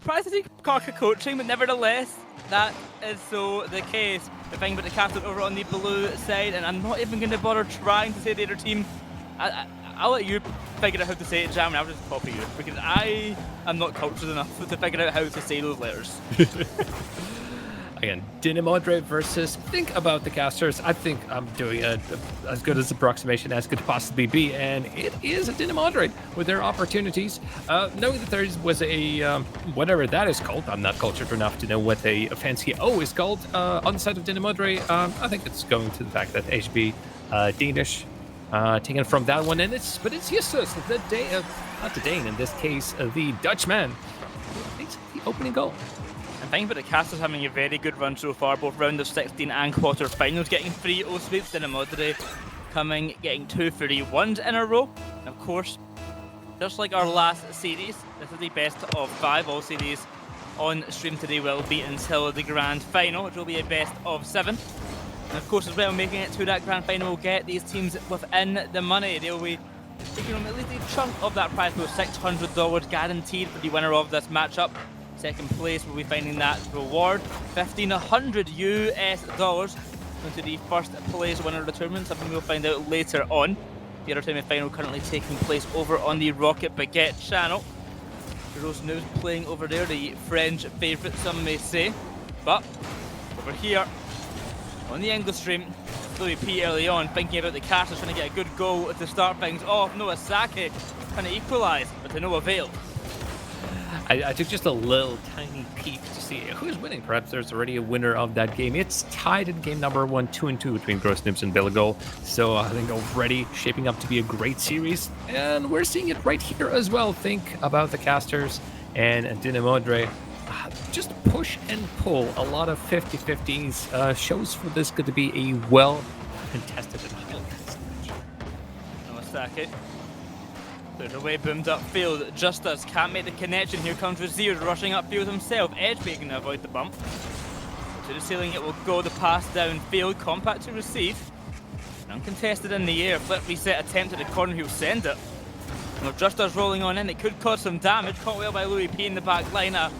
surprised to see Karka coaching, but nevertheless, that is so the case. The thing about the captain over on the blue side, and I'm not even going to bother trying to say the other team. I'll let you figure out how to say it, Jam, and I'll just copy you, because I am not cultured enough to figure out how to say those letters. Again, Dinamodre versus think about the casters. I think I'm doing as good as approximation as could possibly be, and it is a Dinamodre with their opportunities. Knowing that there was a whatever that is called, I'm not cultured enough to know what a fancy O is called on the side of Dinamodre. I think it's going to the fact that EJBY Danish taken from that one, and it's Justus, not the Dane in this case, the Dutchman, who makes the opening goal. And thinking about the casters having a very good run so far, both round of 16 and quarter-finals, getting 3 O-sweeps, Dinamodre getting 2 3-1s in a row. And of course, just like our last series, this is the best of 5. All series on stream today will be until the grand final, which will be a best of 7. And of course, as well, making it to that grand final will get these teams within the money. They'll be taking home at least a chunk of that prize pool, $600 guaranteed for the winner of this matchup. Second place will be finding that reward, $1,500 US into the first place winner of the tournament, something we'll find out later on. The other semi-final currently taking place over on the Rocket Baguette channel. Rose News playing over there, the French favourite, some may say. But over here on the English stream, LUIISP early on thinking about the casters, trying to get a good goal to start things off. NOAHSAKY trying to equalise, but to no avail. I took just a little tiny peek to see who's winning. Perhaps there's already a winner of that game. It's tied in game number 1, 2-2 between Gross Noobs and Billigol. So I think already shaping up to be a great series. And we're seeing it right here as well. Think about the casters and Dinamodre. Just push and pull. A lot of 50-50s. Shows for this going to be a well-contested and highly contested match. NOAHSAKY. Cleared away, boomed upfield. Justus can't make the connection. Here comes REZEARS rushing upfield himself. EJBY can avoid the bump. To the ceiling it will go. The pass downfield. Compact to receive. Uncontested in the air. Flip reset attempt at the corner. He'll send it. And with Justus rolling on in, it could cause some damage. Caught well by LUIISP in the back line. A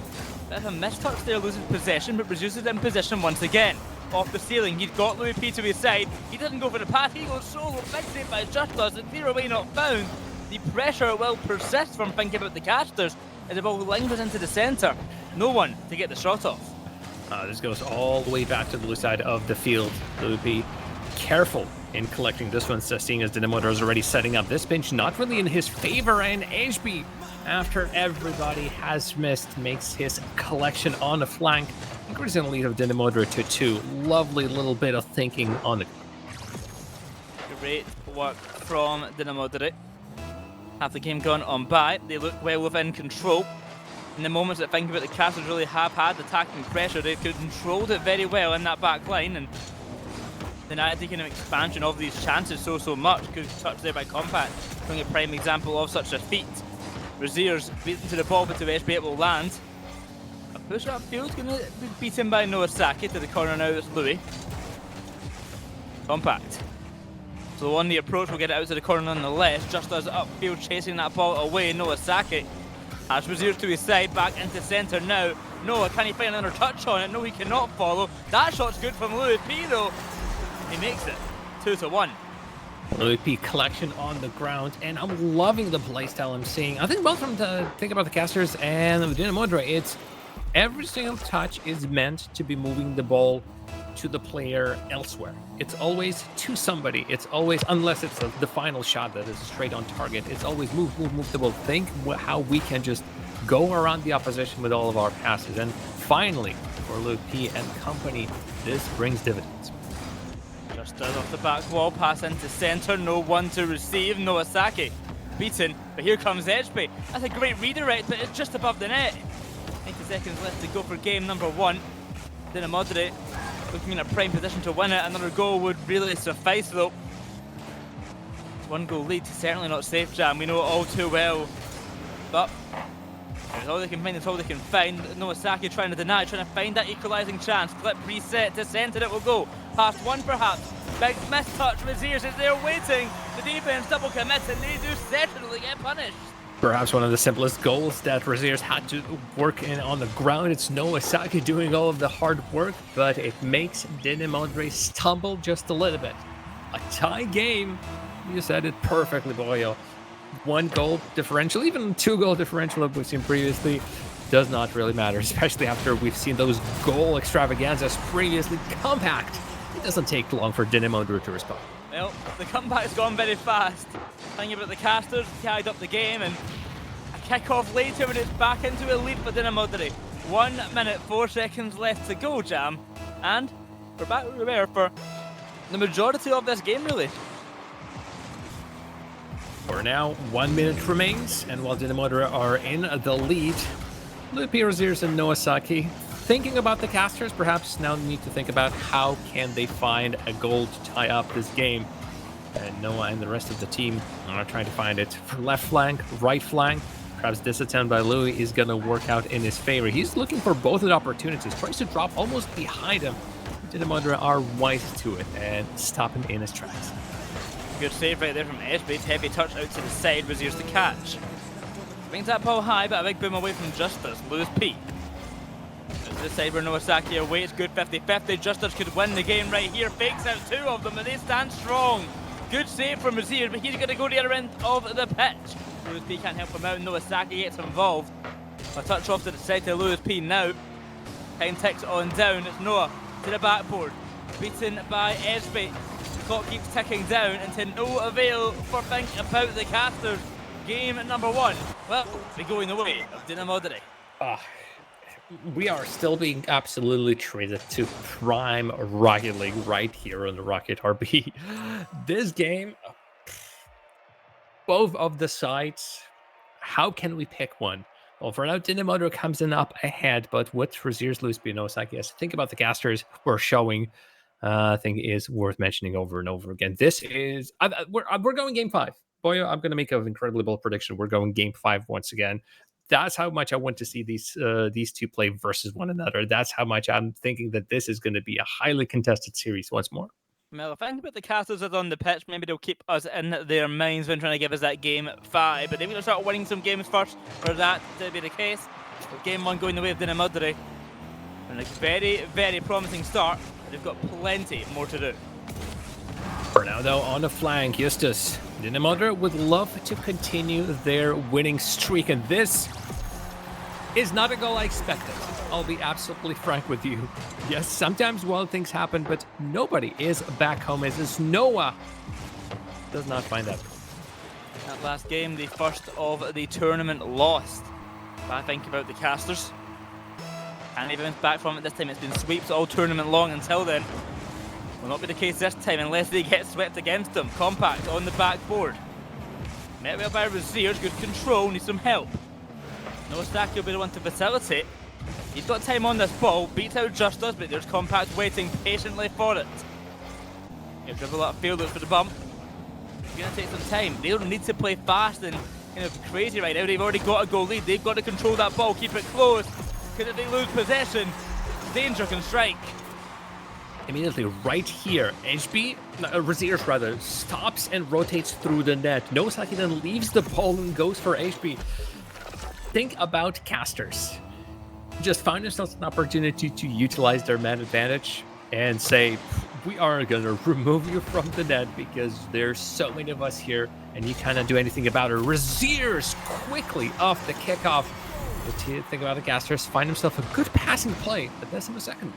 bit of a mistouch there, losing possession, but reduces in position once again. Off the ceiling, he's got LUIISP to his side. He doesn't go for the pass. He goes solo. Big save by Justus. And clear away not found. The pressure will persist from thinking about the casters as the ball lingers into the centre. No one to get the shot off. This goes all the way back to the blue side of the field. LUIISP careful in collecting this one, seeing as Dinamodre is already setting up this pinch, not really in his favor, and EJBY, after everybody has missed, makes his collection on the flank, increasing the lead of Dinamodre to 2. Lovely little bit of thinking on the... Great work from Dinamodre. Half the game gone on by, they look well within control. In the moments that think about the casters really have had attacking pressure, they've controlled it very well in that back line, and they're not taking an expansion of these chances so much. Good touch there by Compact, showing a prime example of such a feat. REZEARS beaten to the ball, but to EJBY it will land. A push upfield going to be beaten by NOAHSAKY to the corner now. It's Louis. Compact. So on the approach, we'll get it out to the corner nonetheless. Just as upfield chasing that ball away, NOAHSAKY has REZEARS to his side, back into centre now. Noah, can he find another touch on it? No, he cannot follow. That shot's good from LUIISP though. He makes it 2-1. LUIISP collection on the ground, and I'm loving the playstyle I'm seeing. I think both from the think about the casters and the Dinamodre, it's every single touch is meant to be moving the ball to the player elsewhere. It's always to somebody. It's always, unless it's the final shot that is straight on target, it's always move the ball. Think how we can just go around the opposition with all of our passes. And finally, for LUIISP and company, this brings dividends. Just off the back wall, pass into centre, no one to receive. NOAHSAKY beaten, but here comes EJBY. That's a great redirect, but it's just above the net. 90 seconds left to go for game number 1. Dinamodre looking in a prime position to win it. Another goal would really suffice though. 1 goal lead, certainly not safe, Jam. We know it all too well. But it's all they can find, it's all they can find. NOAHSAKY trying to deny, trying to find that equalising chance. Flip reset to centre, it will go. Past one perhaps. Big miss touch. REZEARS is there waiting. The defence double commits and they do certainly get punished. Perhaps one of the simplest goals that REZEARS had to work in on the ground. It's NOAHSAKY doing all of the hard work, but it makes Dinamadre stumble just a little bit. A tie game. You said it perfectly, Boyo. 1 goal differential, even 2 goal differential, as we've seen previously, does not really matter, especially after we've seen those goal extravaganzas previously. Compact. It doesn't take long for Dinamadre to respond. Well, the comeback's gone very fast. Thinking about the casters, tied up the game, and a kick-off later when it's back into a lead for Dinamadre. 1 minute, 4 seconds left to go, Jam. And we're back where we were for the majority of this game, really. For now, 1 minute remains, and while Dinamadre are in the lead, LUIISP, REZEARS, and NOAHSAKY thinking about the casters, perhaps now need to think about how can they find a goal to tie up this game. And Noah and the rest of the team are trying to find it for left flank, right flank. Perhaps this attempt by Louis is going to work out in his favor. He's looking for both of the opportunities, tries to drop almost behind him. Dinamadre are wise to it and stop him in his tracks. Good save right there from EJBY. Heavy touch out to the side, REZEARS to catch. Brings that ball high, but a big boom away from JUSTUSZZ. LUIISP. To the side where NOAHSAKY awaits. Good 50-50. JUSTUSZZ could win the game right here. Fakes out 2 of them, and they stand strong. Good save from REZEARS, but he's going to go to the other end of the pitch. LUIISP can't help him out. NOAHSAKY gets involved. A touch off to the side to LUIISP now. Time ticks on down. It's Noah to the backboard. Beaten by EJBY. The clock keeps ticking down and to no avail for thinking about the casters. Game number 1. Well, we go in the way of Dinamadre. We are still being absolutely treated to prime Rocket League right here on the Rocket RB. This game, both of the sides, how can we pick one? Well, for now, Dinamadre comes in up ahead, but what REZEARS, LUIISP, and NOAHSAKY has to think about the casters we're showing, I think is worth mentioning over and over again. This is, we're going game 5. Boy, I'm going to make an incredibly bold prediction. We're going game 5 once again. That's how much I want to see these two play versus one another. That's how much I'm thinking that this is going to be a highly contested series once more. Well, if I think about the casters are on the pitch, maybe they'll keep us in their minds when trying to give us that game 5. But they're going to start winning some games first for that to be the case. With game 1 going the way of Dinamadre. And a very, very promising start. They've got plenty more to do. For now, though, on the flank, JUSTUSZZ. Dinamadre would love to continue their winning streak, and this is not a goal I expected. I'll be absolutely frank with you. Yes, sometimes wild things happen, but nobody is back home as Noah does not find that. That last game, the first of the tournament, lost. If I think about the casters, and even back from it this time, it's been sweeps all tournament long until then. Will not be the case this time unless they get swept against them. Compact on the backboard. Met well by REZEARS, good control, needs some help. NOAHSAKY will be the one to facilitate. He's got time on this ball, beats out JUSTUSZZ, but there's Compact waiting patiently for it. He'll dribble up field, looks for the bump. It's going to take some time. They'll need to play fast and kind of crazy right now. They've already got a goal lead. They've got to control that ball, keep it close. Because if they lose possession, danger can strike. Immediately right here, EJBY, REZEARS rather, stops and rotates through the net. NOAHSAKY then leaves the ball and goes for EJBY. Think about casters. Just found themselves an opportunity to utilize their man advantage and say, we are going to remove you from the net because there's so many of us here and you cannot do anything about it. REZEARS quickly off the kickoff. But to think about the casters, find himself a good passing play, but that's in a second.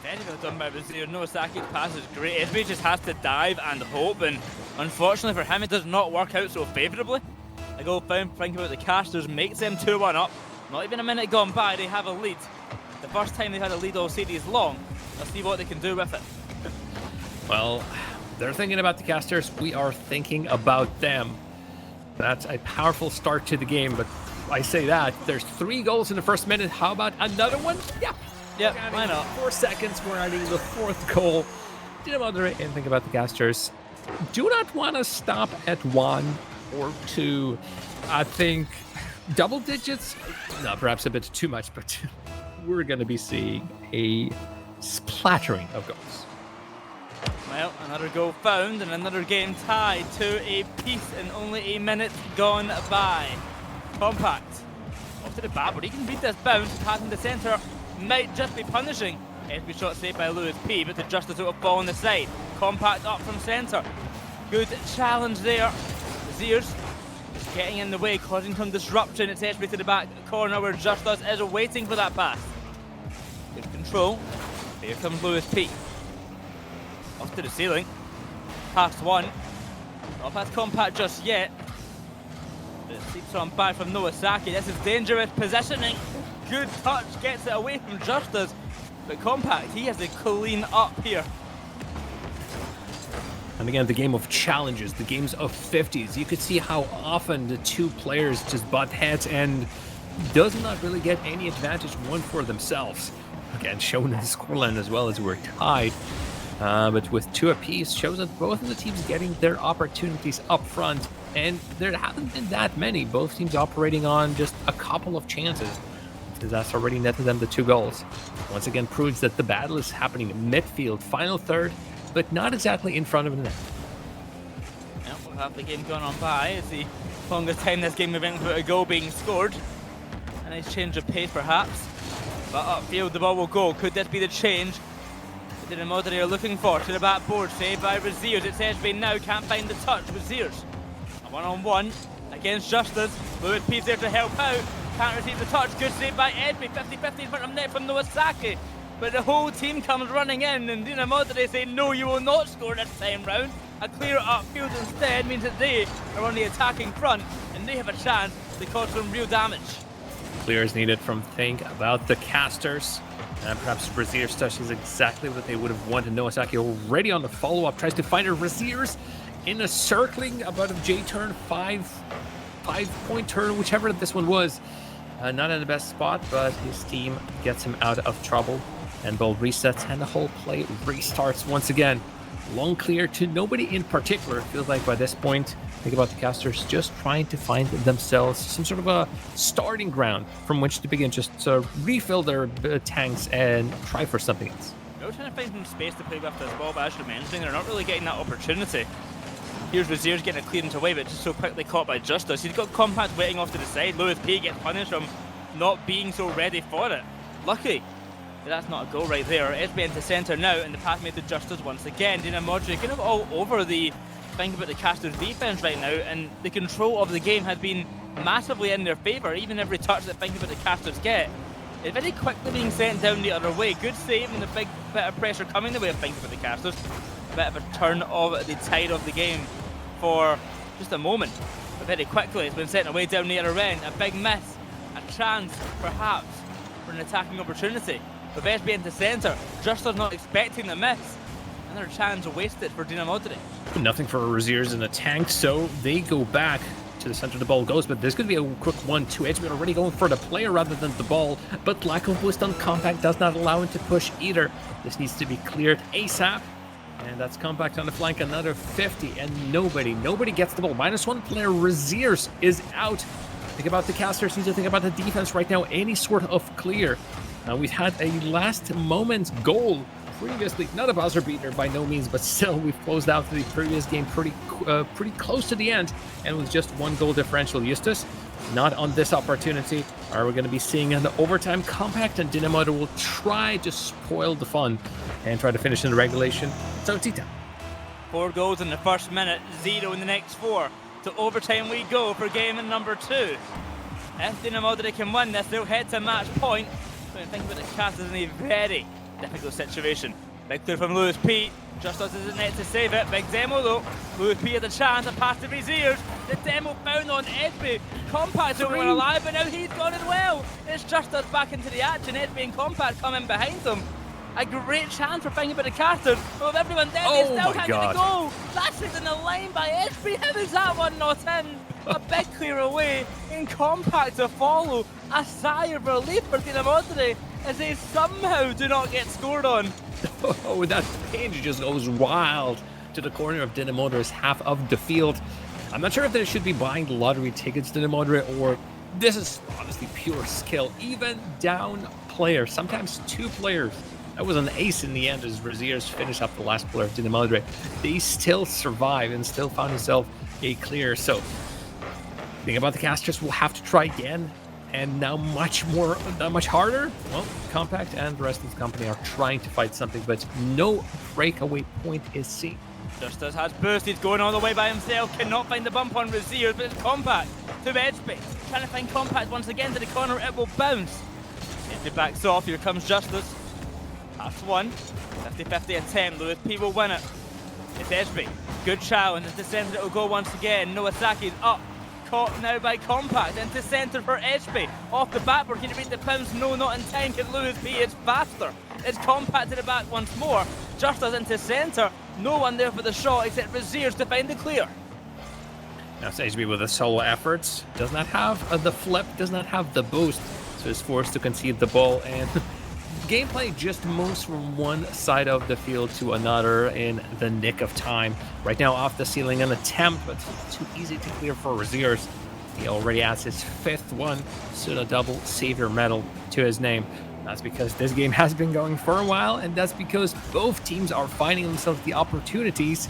Very well done by REZEARS. NOAHSAKY's pass is great. EJBY just has to dive and hope, and unfortunately for him, it does not work out so favourably. A goal found thinking about the casters makes them 2-1 up. Not even a minute gone by, they have a lead. The first time they've had a lead all series long. Let's see what they can do with it. Well, they're thinking about the casters. We are thinking about them. That's a powerful start to the game, but I say that. There's 3 goals in the first minute. How about another one? Yeah. Yep, why not? 4 seconds, we're adding the 4th goal. Dinamadre and think about the casters. Do not want to stop at 1 or 2. I think double digits, no, perhaps a bit too much, but we're going to be seeing a splattering of goals. Well, another goal found and another game tied to a piece and only a minute gone by. Compact. Off to the back, but he can beat this bounce. Passing the centre might just be punishing. SB shot saved by LUIISP, but the Justice out of ball on the side. Compact up from centre. Good challenge there. REZEARS is getting in the way, causing some disruption. It's SB to the back corner where JUSTUZZZ is waiting for that pass. Good control. Here comes LUIISP. Off to the ceiling. Past one. Not past Compact just yet. But it seeps on back from NOAHSAKY. This is dangerous positioning. Good touch, gets it away from JUSTUZZZ. But Compact, he has to clean up here. And again, the game of challenges, the games of 50s. You could see how often the two players just butt heads and does not really get any advantage one for themselves. Again, shown in the scoreline as well as we're tied. But with 2 apiece, shows that both of the teams getting their opportunities up front. And there haven't been that many. Both teams operating on just a couple of chances. That's already netted them the 2 goals. Once again, proves that the battle is happening in midfield, final third, but not exactly in front of the net. Yeah, we'll have the game going on by. It's the longest time this game event without a goal being scored. A nice change of pace, perhaps. But upfield, the ball will go. Could this be the change that the Modern are looking for? To the backboard, saved by REZEARS. It's SB now, can't find the touch. REZEARS, a one-on-one against JUSTUZZZ. LUIISP there to help out. Can't receive the touch. Good save by EJBY. 50-50 in front of net from NOAHSAKY. But the whole team comes running in, and Dina Modern say, no, you will not score this time round. A clear upfield instead means that they are on the attacking front, and they have a chance to cause some real damage. Clears needed from Think about the casters. And perhaps REZEARS touches exactly what they would have wanted. NOAHSAKY already on the follow-up. Tries to find a REZEARS in a circling about a J-turn, five-point turn, whichever this one was. Not in the best spot, but his team gets him out of trouble. And ball resets, and the whole play restarts once again. Long clear to nobody in particular. Feels like by this point, think about the casters just trying to find themselves some sort of a starting ground from which to begin, just to refill their tanks and try for something else. They're trying to find some space to play with this ball, but as you're mentioning, they're not really getting that opportunity. Here's REZEARS getting a clearance away, but just so quickly caught by JUSTUZZZ. He's got Compact waiting off to the side. LUIISP gets punished from not being so ready for it. Lucky. But that's not a goal right there. SB into centre now, and the pass made to JUSTUZZZ once again. Dina Modern kind of all over the thing about the casters' defense right now, and the control of the game has been massively in their favour. Even every touch that think about the casters get, it's very quickly being sent down the other way. Good save and a big bit of pressure coming the way of think about the casters. A bit of a turn of the tide of the game for just a moment, but very quickly it's been sent away down the other end. A big miss, a chance perhaps for an attacking opportunity. With SB into centre, JUSTUZZZ not expecting the miss. Another chance wasted for Dina Modern. Nothing for REZEARS in the tank, so they go back to the center the ball goes, but there's going to be a quick 1-2. EJBY already going for the player rather than the ball, but lack of boost on Compact does not allow him to push either. This needs to be cleared ASAP. And that's Compact on the flank, another 50, and nobody gets the ball. -1 player, REZEARS is out. Think about the casters, need to think about the defense right now, any sort of clear. We've had a last moment goal previously, not a buzzer beater by no means, but still we've closed out the previous game pretty close to the end, and with just 1 goal differential. JUSTUZZZ, not on this opportunity. Are we going to be seeing an overtime? Compact and Dina Modern will try to spoil the fun and try to finish in the regulation. So Tita. 4 goals in the first minute, 0 in the next 4. To overtime we go for game number 2. If Dina Modern can win this, they'll head to match point. But I think about the cast is in a very difficult situation. Big clear from LUIISP. JUSTUZZZ is in net to save it. Big demo though. LUIISP had a chance, a pass to REZEARS. The demo found on EJBY. Compact don't want alive, but now he's gone as well. It's JUSTUZZZ back into the action. EJBY and Compact coming behind them. A great chance for thinking about the casters. But with everyone dead, they still can't get the goal. That's in the line by EJBY. How is that one not in? A big clear away, and Compact to follow. A sigh of relief for Dina Modern as they somehow do not get scored on. Oh, that page just goes wild to the corner of Dina Modern's half of the field. I'm not sure if they should be buying the lottery tickets, Dina Modern, or this is honestly pure skill. Even down players, sometimes 2 players. That was an ace in the end as REZEARS finished up the last player of Dina Modern. They still survive and still found himself a clear. So Think about the casters will have to try again, and now much harder. Well, Compact and the rest of the company are trying to fight something, but no breakaway point is seen. JUSTUZZZ has boosted, going all the way by himself, cannot find the bump on REZEARS, but it's Compact to EJBY. Trying to find Compact once again to the corner, it will bounce. EJBY backs off, here comes JUSTUZZZ. That's one. 50-50 attempt, LUIISP will win it. It's EJBY. Good challenge, into center it will go once again. NOAHSAKY's up. Caught now by Compact, into center for EJBY. Off the backboard, can he beat the pounds? No, not in time, can LUIISP, it's faster. It's Compact to the back once more. JUSTUZZZ into center. No one there for the shot except REZEARS to find the clear. Now it's EJBY with the solo efforts. Does not have the flip, does not have the boost. So is forced to concede the ball, and gameplay just moves from one side of the field to another in the nick of time. Right now off the ceiling, an attempt, but too easy to clear for REZEARS. He already has his 5th one, soon a double savior medal to his name. That's because this game has been going for a while, and that's because both teams are finding themselves the opportunities,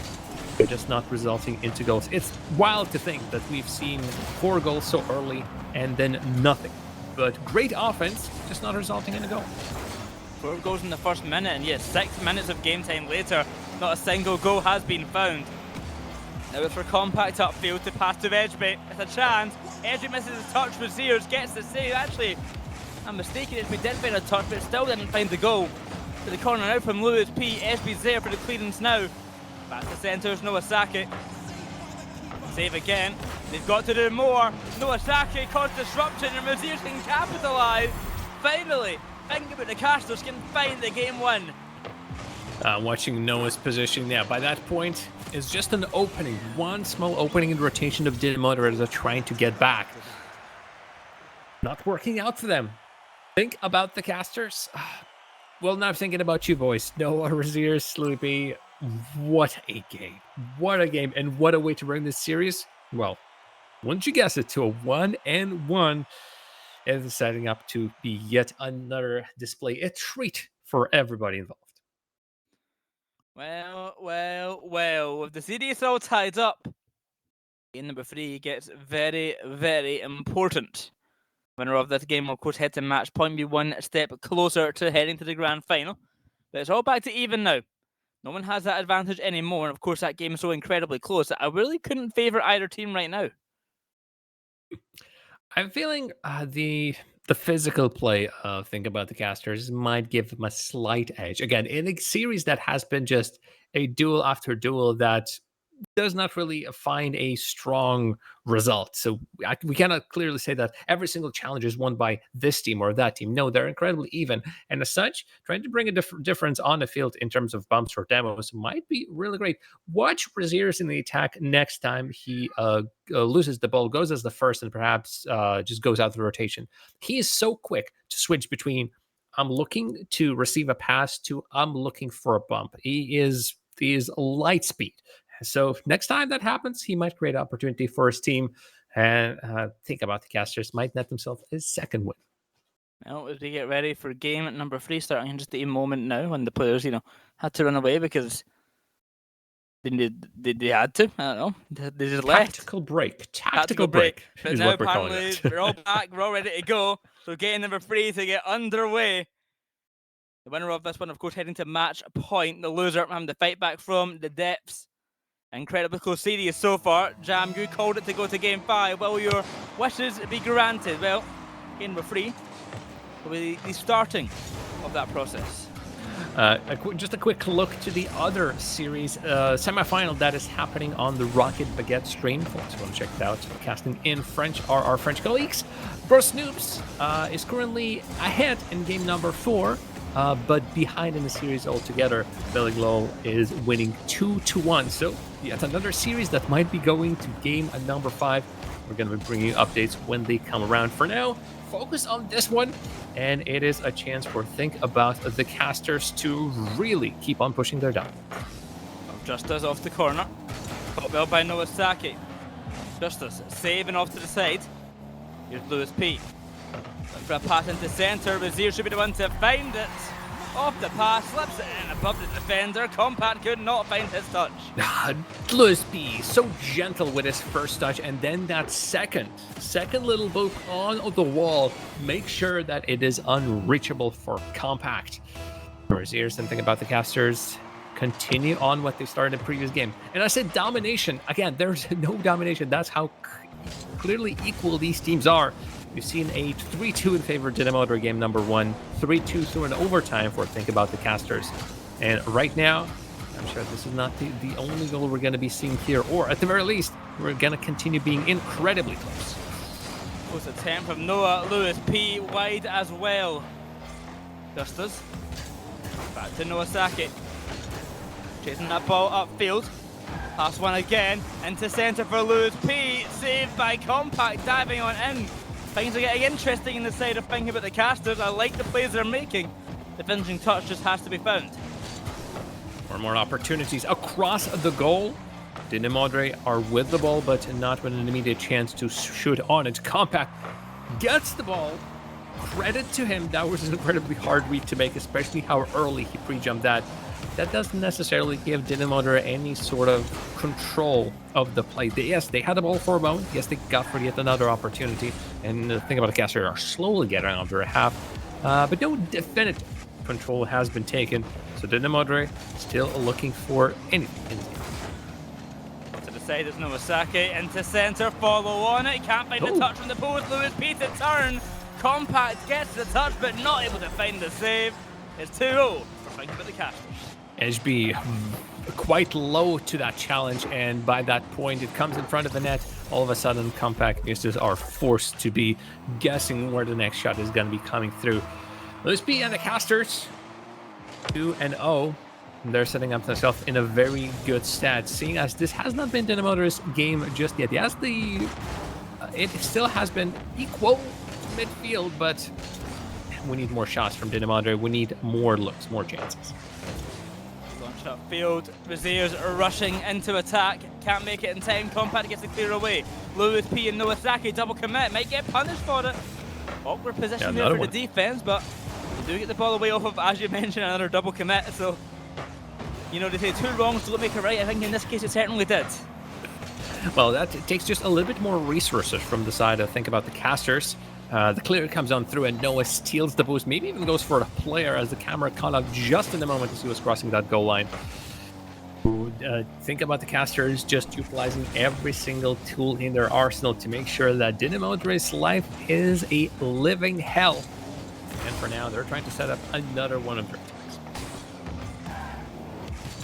but just not resulting into goals. It's wild to think that we've seen 4 goals so early and then nothing. But great offense, just not resulting in a goal. 4 goals in the first minute, and yes, 6 minutes of game time later, not a single goal has been found. Now it's for Compact upfield to pass to EJBY. It's a chance. EJBY misses his touch. REZEARS gets the save. Actually, I'm mistaken, EJBY did find a touch, but still didn't find the goal. To the corner now from LUIISP. EJBY's there for the clearance now. Back to centres, NOAHSAKY. Save again. They've got to do more. NOAHSAKY caused disruption, and REZEARS can capitalise. Finally, think about the casters can find the game win. Watching Noah's position, yeah, by that point, it's just an opening. One small opening in rotation of Dynamo that are trying to get back. Not working out for them. Think about the casters. Well, now I'm thinking about you boys. Noah, REZEARS, Sleepy. What a game. What a game, and what a way to bring this series. Well, wouldn't you guess it, to a 1-1. It is setting up to be yet another display, a treat for everybody involved. Well, with the series all tied up, game number 3 gets very, very important. Winner of this game will, of course, head to match point, be one step closer to heading to the grand final. But it's all back to even now. No one has that advantage anymore, and of course that game is so incredibly close that I really couldn't favour either team right now. I'm feeling the physical play of Think About the Casters might give them a slight edge. Again, in a series that has been just a duel after duel that does not really find a strong result. So we cannot clearly say that every single challenge is won by this team or that team. No, they're incredibly even. And as such, trying to bring a difference on the field in terms of bumps or demos might be really great. Watch REZEARS in the attack next time he loses the ball, goes as the first, and perhaps just goes out of the rotation. He is so quick to switch between I'm looking to receive a pass to I'm looking for a bump. He is light speed. So next time that happens, he might create opportunity for his team, and Think About the Casters might net themselves his 2nd win. Well, as we get ready for game number 3 starting in just a moment now, when the players, had to run away because they had to. I don't know. They just left. Tactical break. But now apparently we're all back. We're all ready to go. So game number 3 to get underway. The winner of this one, of course, heading to match point. The loser having to fight back from the depths. Incredibly close series so far. Jam, you called it to go to game 5. Will your wishes be granted? Well, game number 3 will be the starting of that process. Just a quick look to the other series semi-final that is happening on the Rocket Baguette stream. If you want to check it out, casting in French are our French colleagues. Bro Snoops is currently ahead in game number 4. But behind in the series altogether, Billy Glow is winning 2-1. So yet another series that might be going to game number 5. We're going to be bringing you updates when they come around. For now, focus on this one, and it is a chance for Think About the Casters to really keep on pushing their down. JUSTUZZZ off the corner. Caught well by NOAHSAKY. JUSTUZZZ saving off to the side. Here's LUIISP. For a pass into centre, REZEARS should be the one to find it. Off the pass, slips it in above the defender. Compact could not find his touch. LUIISP, so gentle with his first touch, and then that second little book on the wall. Make sure that it is unreachable for Compact. REZEARS, and think about the casters. Continue on what they started in the previous game. And I said domination. Again, there's no domination. That's how clearly equal these teams are. We've seen a 3-2 in favor of Dynamo game number 1, 3-2 through an overtime for think about the casters. And right now, I'm sure this is not the only goal we're going to be seeing here, or at the very least, we're going to continue being incredibly close. Close attempt from Noah. LUIISP wide as well. JUSTUSZZ. Back to NOAHSAKY. Chasing that ball upfield. Pass one again. Into centre for LUIISP. Saved by Compact, diving on in. Things are getting interesting in the side of thinking about the casters. I like the plays they're making. The finishing touch just has to be found. More opportunities across the goal. Dynamo are with the ball, but not with an immediate chance to shoot on it. Compact gets the ball. Credit to him. That was an incredibly hard read to make, especially how early he pre-jumped that. That doesn't necessarily give Dynamo any sort of control of the play. Yes, they had the ball for a moment. Yes, they got for yet another opportunity. And the thing about the casters are slowly getting under a half. But no definitive control has been taken. So Dynamo still looking for anything. To the side is NOAHSAKY. Into centre, follow on it. Can't find the touch on the post. LUIISP to turn. Compact gets the touch, but not able to find the save. It's 2-0 for thinking about the casters. EJBY quite low to that challenge, and by that point it comes in front of the net. All of a sudden Compact users are forced to be guessing where the next shot is going to be coming through. LUIISP and the casters 2-0. They're setting up themselves in a very good stat, seeing as this has not been Dynamo's game just yet. Yes, it still has been equal midfield, but we need more shots from Dynamo. We need more looks, more chances. Launch upfield. REZEARS are rushing into attack. Can't make it in time. Compact gets to clear away. LUIISP and NOAHSAKY double commit. Might get punished for it. Awkward position there for the defense, but they do get the ball away off of, as you mentioned, another double commit. So, you know, they say 2 wrongs don't make a right. I think in this case it certainly did. Well, that takes just a little bit more resources from the side. I think about the casters. The clear comes on through, and Noah steals the boost. Maybe even goes for a player as the camera caught up just in the moment as he was crossing that goal line. Think about the casters just utilizing every single tool in their arsenal to make sure that Dynamo's life is a living hell. And for now, they're trying to set up another one of their attacks.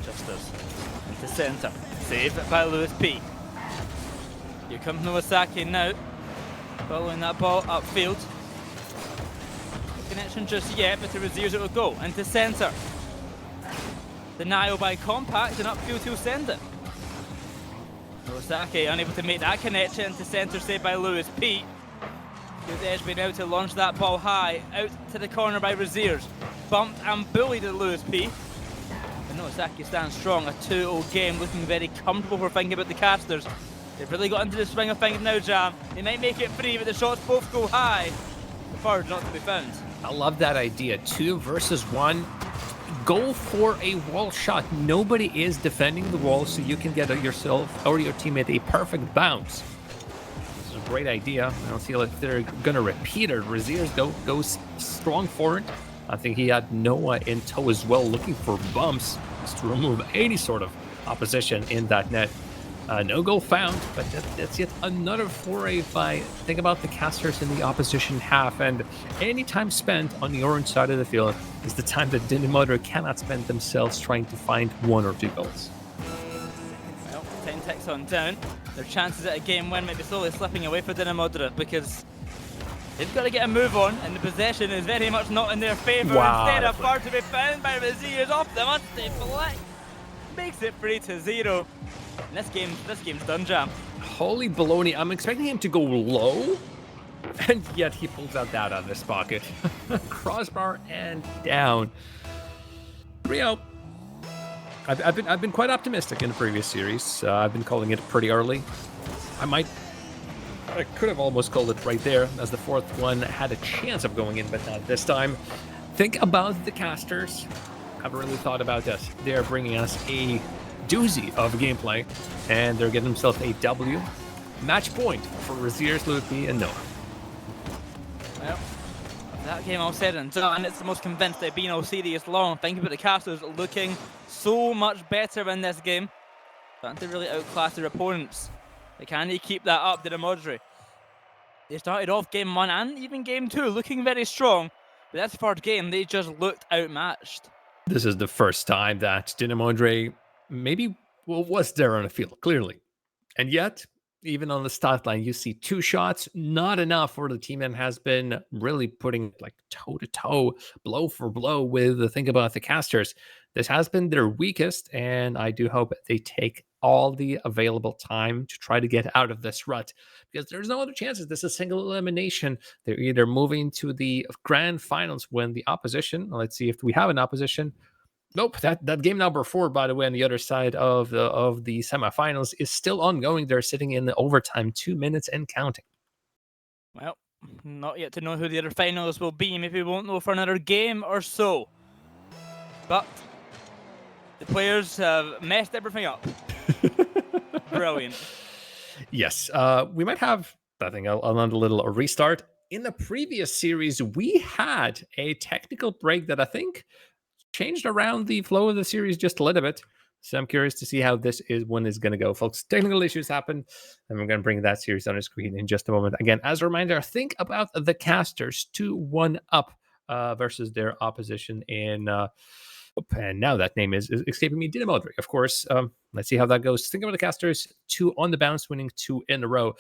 JUSTUSZZ into centre. Saved by LUIISP. Here comes NOAHSAKY now. Following that ball upfield. No connection just yet, but to REZEARS it will go. Into centre. Denial by Compact, and upfield he'll send it. NOAHSAKY unable to make that connection. Into centre, saved by LUIISP. Here's EJBY now to launch that ball high. Out to the corner by REZEARS. Bumped and bullied at LUIISP. And NOAHSAKY stands strong. A 2-0 game, looking very comfortable for thinking about the casters. They've really got into the swing of things now, Jam. They might make it free, but the shots both go high. The third not to be found. I love that idea. 2 versus 1. Go for a wall shot. Nobody is defending the wall, so you can get yourself or your teammate a perfect bounce. This is a great idea. I don't feel like they're going to repeat it. REZEARS goes strong for it. I think he had Noah in tow as well, looking for bumps just to remove any sort of opposition in that net. No goal found, but that's yet another foray by think about the casters in the opposition half, and any time spent on the orange side of the field is the time that Dynamo cannot spend themselves trying to find 1 or 2 goals. Well, 10 ticks on down. Their chances at a game win might be slowly slipping away for Dynamo because they've got to get a move on, and the possession is very much not in their favour. Wow. Instead, a far to be found by REZEARS off the must-stay flick. Makes it 3-0. And this game's done, Jam. Holy baloney, I'm expecting him to go low, and yet he pulls out that out of his pocket. Crossbar and down. 3-0. I've been quite optimistic in the previous series. I've been calling it pretty early. I could have almost called it right there, as the 4th one had a chance of going in, but not this time. think about the casters. Haven't really thought about this. They're bringing us a doozy of gameplay, and they're getting themselves a W. Match point for REZEARS, LUIISP, and NOAH. Well, that game all said and done, it's the most convinced they've been all series long. Thinking about the casters looking so much better in this game. Starting to really outclass their opponents. But can they keep that up, Dinamadre? They started off game 1 and even game 2 looking very strong. But this third game, they just looked outmatched. This is the first time that Dinamadre maybe was there on the field, clearly. And yet, even on the start line, you see 2 shots, not enough for the team that has been really putting like toe-to-toe, blow for blow with the thing about the casters. This has been their weakest, and I do hope they take all the available time to try to get out of this rut, because there's no other chances. This is a single elimination. They're either moving to the grand finals when the opposition, let's see if we have an opposition. Nope, that game number 4, by the way, on the other side of the semifinals is still ongoing. They're sitting in the overtime, 2 minutes and counting. Well, not yet to know who the other finalists will be. Maybe we won't know for another game or so. But the players have messed everything up. Brilliant. Yes, we might have, I think, another little restart. In the previous series, we had a technical break that I think changed around the flow of the series just a little bit. So I'm curious to see how this one is going to go, folks. Technical issues happen, and we're going to bring that series on the screen in just a moment. Again, as a reminder, think about the casters 2-1 up versus their opposition in... and now that name is escaping me, Dinamadre, of course. Let's see how that goes. Think about the casters, 2 on the bounce, winning 2 in a row.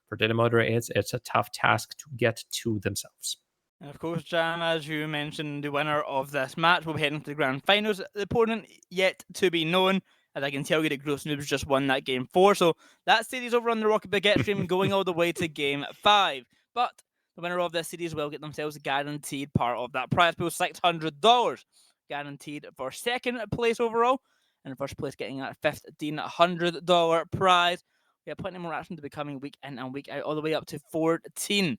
For Dinamadre, it's a tough task to get to themselves. And of course, Jam, as you mentioned, the winner of this match will be heading to the grand finals. The opponent yet to be known. As I can tell you, the Gross Noobs just won that game 4. So that series over on the Rocket Baguette stream going all the way to game 5. But the winner of this series will get themselves a guaranteed part of that prize pool, $600. Guaranteed for second place overall. And first place getting that $1,500 prize. We have plenty more action to be coming week in and week out, all the way up to 14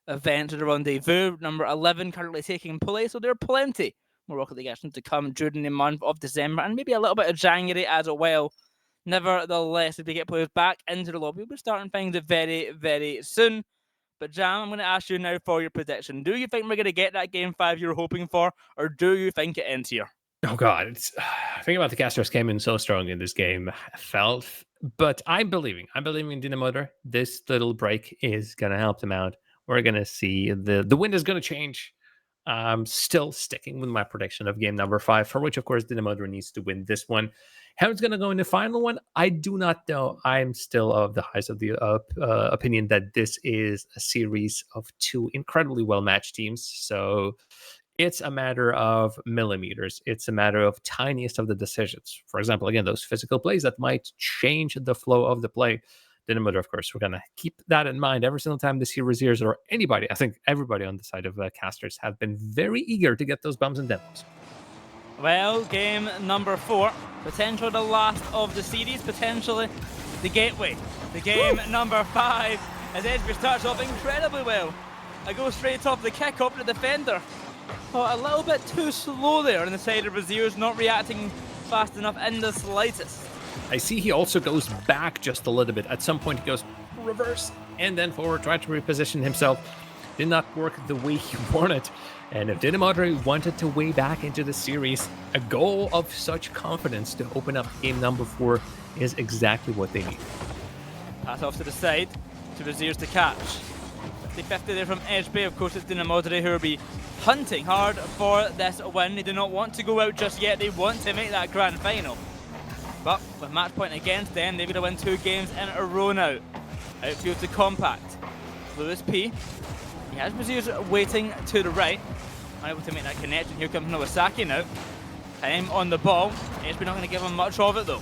events of the Rendez-Vous. Number 11 currently taking place, so there are plenty more Rocket League action to come during the month of December and maybe a little bit of January as well. Nevertheless, if we get players back into the lobby, we'll be starting things very, very soon. But Jam, I'm going to ask you now for your prediction. Do you think we're going to get that game 5 you're hoping for, or do you think it ends here? Oh God, thinking about the casters came in so strong in this game, felt, but I'm believing in Dinamadre. This little break is going to help them out. We're going to see the wind is going to change. I'm still sticking with my prediction of game number 5, for which, of course, Dinamadre needs to win this one. How it's going to go in the final one, I do not know. I'm still of the highest of the opinion that this is a series of 2 incredibly well-matched teams. So it's a matter of millimeters. It's a matter of tiniest of the decisions. For example, again, those physical plays that might change the flow of the play. Dinamadre, of course, we're going to keep that in mind every single time this year REZEARS or anybody, I think everybody on the side of casters have been very eager to get those bums and demos. Well, game number 4, potentially the last of the series, potentially the gateway. The game number 5, as EJBY starts off incredibly well. I go straight off the kick up to the defender. Oh, a little bit too slow there on the side of REZEARS, not reacting fast enough in the slightest. I see he also goes back just a little bit. At some point he goes reverse and then forward, tried to reposition himself. Did not work the way he wanted. And if Dinamadre wanted to way back into the series, a goal of such confidence to open up game number 4 is exactly what they need. Pass off to the side to REZEARS to catch. 50-50 there from EJBY. Of course, it's Dinamadre who will be hunting hard for this win. They do not want to go out just yet. They want to make that grand final. But with match point against them, they're going to win 2 games in a row now. Outfield to Compact. LUIISP. He has REZEARS waiting to the right. Unable to make that connection. Here comes NOAHSAKY now. Time on the ball. EJBY not going to give him much of it though.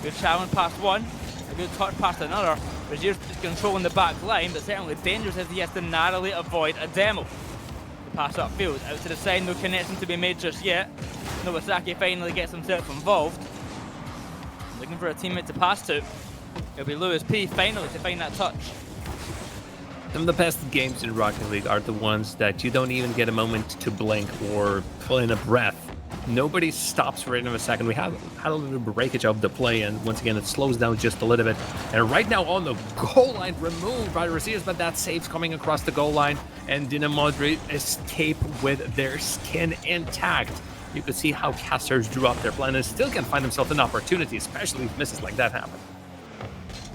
Good challenge past one. A good touch past another. REZEARS controlling the back line, but certainly dangerous as he has to narrowly avoid a demo. The pass upfield. Out to the side. No connection to be made just yet. NOAHSAKY finally gets himself involved. Looking for a teammate to pass to. It'll be LUIISP finally to find that touch. Some of the best games in Rocket League are the ones that you don't even get a moment to blink or pull in a breath. Nobody stops for a second. We have had a little breakage of the play, and once again, it slows down just a little bit. And right now on the goal line, removed by REZEARS, but that save's coming across the goal line, and Dynamo escape with their skin intact. You could see how casters drew up their plan and still can find themselves an opportunity, especially if misses like that happen.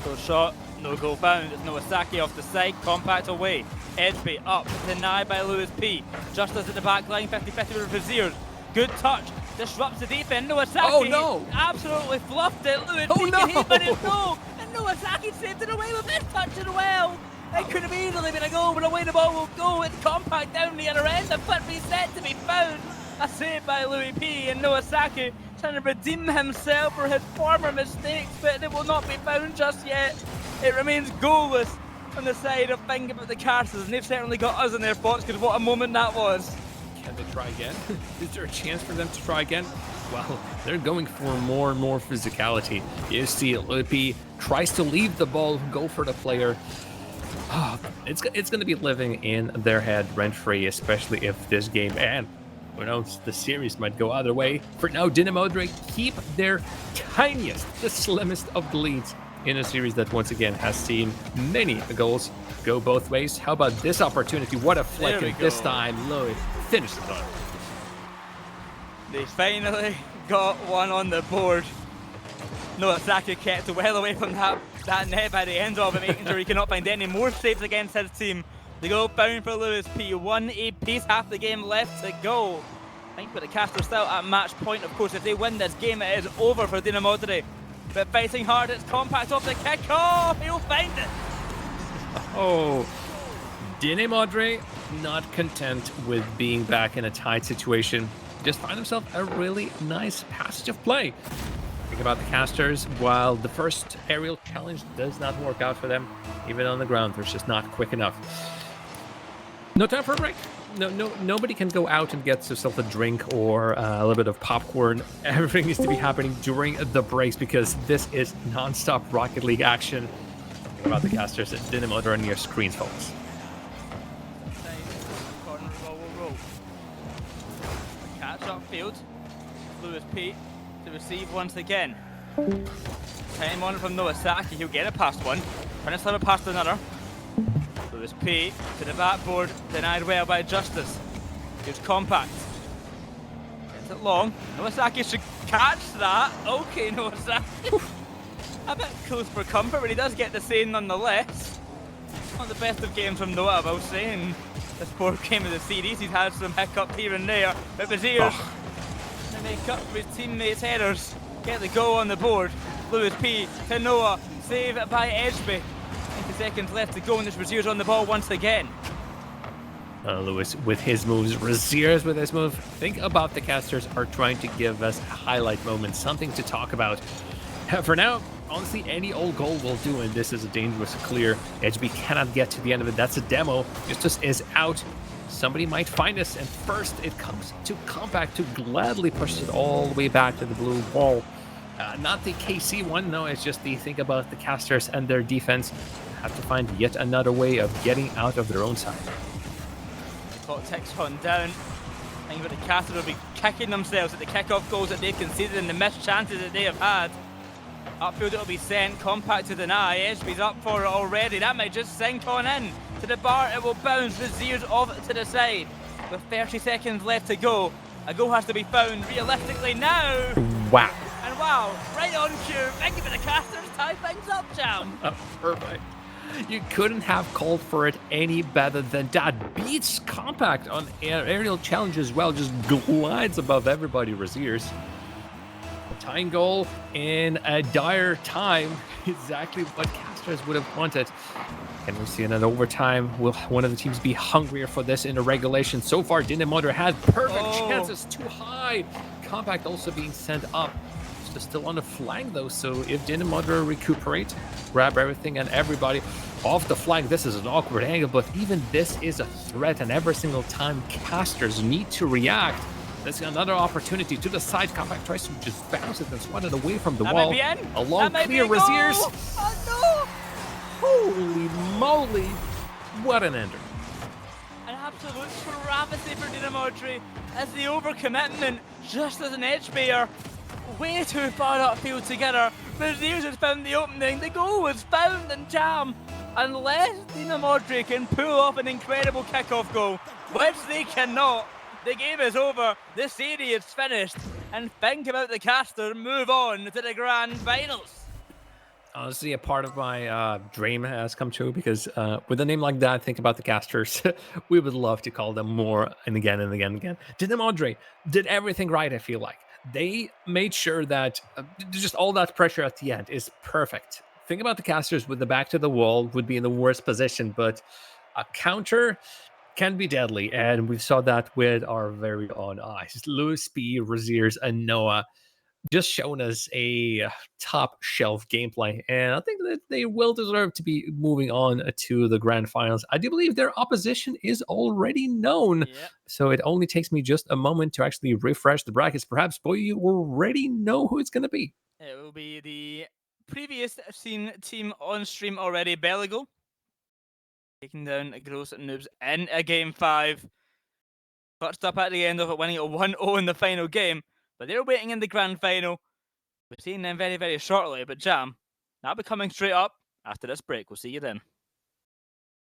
Good shot, no goal found. It's NOAHSAKY off the side, compact away. EJBY up, denied by LUIISP. JUSTUSZZ at the back line, 50-50 with REZEARS. Good touch, disrupts the defense. NOAHSAKY oh, no. absolutely fluffed it. LUIISP Oh, no. can hit, but it's no. And NOAHSAKY saved it away with this touch as well. It could have easily been a goal, but away the ball will go. It's compact down the other end. The foot reset to be found. A save by LUIISP, and NOAHSAKY trying to redeem himself for his former mistakes, but it will not be found just yet. It remains goalless on the side of thinking about the casters, and they've certainly got us in their thoughts, because what a moment that was. Can they try again? Is there a chance for them to try again? Well, they're going for more and more physicality. You see LUIISP tries to leave the ball, go for the player. Oh, it's going to be living in their head rent-free, especially if this game, and who knows, the series might go either way. For now, Dynamo keep their tiniest, the slimmest of the leads in a series that once again has seen many goals go both ways. How about this opportunity? What a flick, and this time Louis finished it up. They finally got one on the board. NOAHSAKY kept well away from that net by the end of it, making sure he cannot find any more saves against his team. The goal found for LUIISP, 1 apiece, half the game left to go. I think, but the casters still at match point. Of course, if they win this game, it is over for Dynamo today. But fighting hard, it's compact off the kick. Oh, he'll find it. Oh, Dynamo not content with being back in a tight situation. Just find himself a really nice passage of play. Think about the casters. While the first aerial challenge does not work out for them, even on the ground, they're just not quick enough. No time for a break. Nobody can go out and get themselves a drink or a little bit of popcorn. Everything needs to be happening during the breaks, because this is non-stop Rocket League action. Think about the casters at Dynamo on your screens, folks. Corner ball will roll. Catch upfield. LUIISP to receive once again. Time on from NOAHSAKY. He'll get it past one. Trying to slip it past another. LUIISP to the backboard, denied well by JUSTUSZZ. Here's compact. Gets it long. NOAHSAKY should catch that. Okay, NOAHSAKY. A bit close for comfort, but he does get the save nonetheless. Not the best of games from Noah, I will say. In this fourth game of the series, he's had some hiccups here and there. But REZEARS to make up for his teammates' headers. Get the goal on the board. LUIISP to Noah. Save it by EJBY. 20 seconds left to go, and this REZEARS on the ball once again. Lewis with his moves, REZEARS with his move. Think about the casters are trying to give us a highlight moment, something to talk about. For now, honestly, any old goal will do, and this is a dangerous clear. EJBY cannot get to the end of it. That's a demo. JUSTUSZZ is out. Somebody might find us, and first it comes to compact to gladly push it all the way back to the blue wall. Not the KC one, no, it's just the think about the casters and their defense. Have to find yet another way of getting out of their own side. The clock ticks on down. I think the casters will be kicking themselves at the kickoff goals that they've conceded and the missed chances that they have had. Upfield it'll be sent, compact to deny. EJBY's up for it already. That might just sink on in. To the bar, it will bounce. REZEARS off to the side. With 30 seconds left to go, a goal has to be found realistically now. Wow. And wow, right on cue. Thank you for the casters. Tie things up, Jam. Oh, perfect. You couldn't have called for it any better than that. Beats compact on aerial challenge as well. Just glides above everybody, REZEARS. A tying goal in a dire time. Exactly what casters would have wanted. Can we see another overtime? Will one of the teams be hungrier for this in the regulation? So far, Dynamo had perfect chances. Too high. Compact also being sent up. Still on the flank though, so if Dynamo recuperate, grab everything and everybody off the flank. This is an awkward angle, but even this is a threat, and every single time casters need to react. There's another opportunity to the side. Compact tries to just bounce it and swat it away from the wall. A long clear, REZEARS. Oh no! Holy moly! What an ender. An absolute travesty for Dinamadri as the overcommitment, just as an EJBY are way too far upfield together. REZEARS has found the opening, the goal was found, and Jam, unless Dinamadri can pull off an incredible kickoff goal, which they cannot, the game is over, the series is finished, and think about the caster move on to the grand finals. Honestly, a part of my dream has come true because with a name like that, think about the casters. We would love to call them more and again and again and again. Dinamadri did everything right, I feel like. They made sure that just all that pressure at the end is perfect. Think about the casters with the back to the wall would be in the worst position, but a counter can be deadly. And we saw that with our very own eyes. LUIISP, REZEARS, and Noah just shown us a top shelf gameplay, and I think that they will deserve to be moving on to the grand finals. I do believe their opposition is already known, Yep. so it only takes me just a moment to actually refresh the brackets. Perhaps, boy, you already know who it's going to be. It will be the previous seen team on stream already, Beligal, taking down Gross Noobs in a game 5. Clutched up at the end of it, winning it 1-0 in the final game, but they're waiting in the grand final. We're seeing them very, very shortly, but Jam, that'll be coming straight up after this break. We'll see you then.